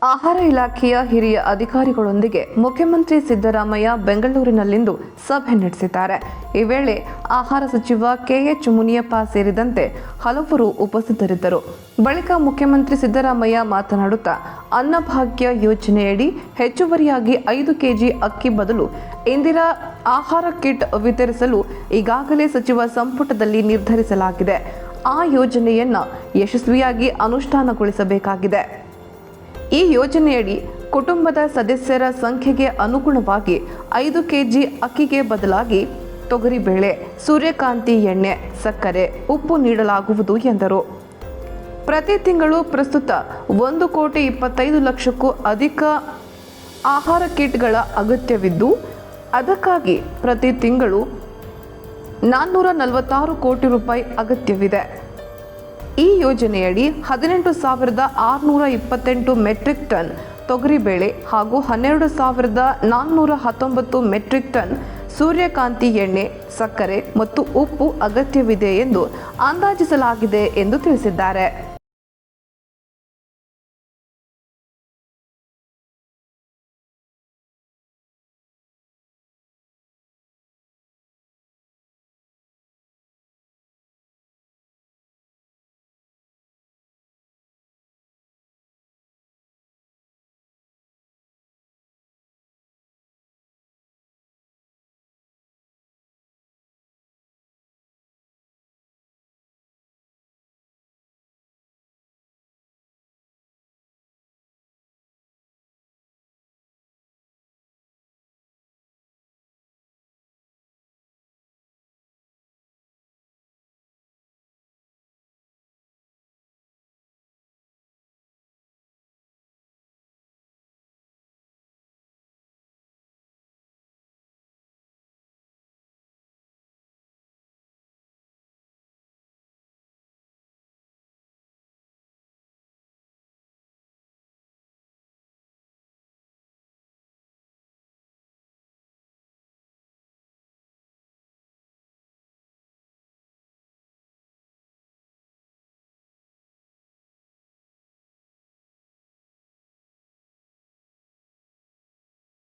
ಆಹಾರ ಇಲಾಖೆಯ ಹಿರಿಯ ಅಧಿಕಾರಿಗಳೊಂದಿಗೆ ಮುಖ್ಯಮಂತ್ರಿ ಸಿದ್ದರಾಮಯ್ಯ ಬೆಂಗಳೂರಿನಲ್ಲಿಂದು ಸಭೆ ನಡೆಸಿದ್ದಾರೆ. ಈ ವೇಳೆ ಆಹಾರ ಸಚಿವ ಕೆಎಚ್ ಮುನಿಯಪ್ಪ ಸೇರಿದಂತೆ ಹಲವರು ಉಪಸ್ಥಿತರಿದ್ದರು. ಬಳಿಕ ಮುಖ್ಯಮಂತ್ರಿ ಸಿದ್ದರಾಮಯ್ಯ ಮಾತನಾಡುತ್ತಾ ಅನ್ನಭಾಗ್ಯ ಯೋಜನೆಯಡಿ ಹೆಚ್ಚುವರಿಯಾಗಿ 5 ಕೆಜಿ ಅಕ್ಕಿ ಬದಲು ಇಂದಿರಾ ಆಹಾರ ಕಿಟ್ ವಿತರಿಸಲು ಈಗಾಗಲೇ ಸಚಿವ ಸಂಪುಟದಲ್ಲಿ ನಿರ್ಧರಿಸಲಾಗಿದೆ. ಆ ಯೋಜನೆಯನ್ನು ಯಶಸ್ವಿಯಾಗಿ ಅನುಷ್ಠಾನಗೊಳಿಸಬೇಕಾಗಿದೆ. ಈ ಯೋಜನೆಯಡಿ ಕುಟುಂಬದ ಸದಸ್ಯರ ಸಂಖ್ಯೆಗೆ ಅನುಗುಣವಾಗಿ 5 ಕೆಜಿ ಅಕ್ಕಿಗೆ ಬದಲಾಗಿ ತೊಗರಿಬೇಳೆ, ಸೂರ್ಯಕಾಂತಿ ಎಣ್ಣೆ, ಸಕ್ಕರೆ, ಉಪ್ಪು ನೀಡಲಾಗುವುದು ಎಂದರು. ಪ್ರತಿ ತಿಂಗಳು ಪ್ರಸ್ತುತ 1,25,00,000ಕ್ಕೂ ಅಧಿಕ ಆಹಾರ ಕಿಟ್ಗಳ ಅಗತ್ಯವಿದ್ದು, ಅದಕ್ಕಾಗಿ ಪ್ರತಿ ತಿಂಗಳು 446 ಕೋಟಿ ರೂಪಾಯಿ ಅಗತ್ಯವಿದೆ. ಈ ಯೋಜನೆಯಡಿ 18,628 ಮೆಟ್ರಿಕ್ ಟನ್ ತೊಗರಿಬೇಳೆ ಹಾಗೂ 12,419 ಮೆಟ್ರಿಕ್ ಟನ್ ಸೂರ್ಯಕಾಂತಿ ಎಣ್ಣೆ, ಸಕ್ಕರೆ ಮತ್ತು ಉಪ್ಪು ಅಗತ್ಯವಿದೆ ಎಂದು ಅಂದಾಜಿಸಲಾಗಿದೆ ಎಂದು ತಿಳಿಸಿದ್ದಾರೆ.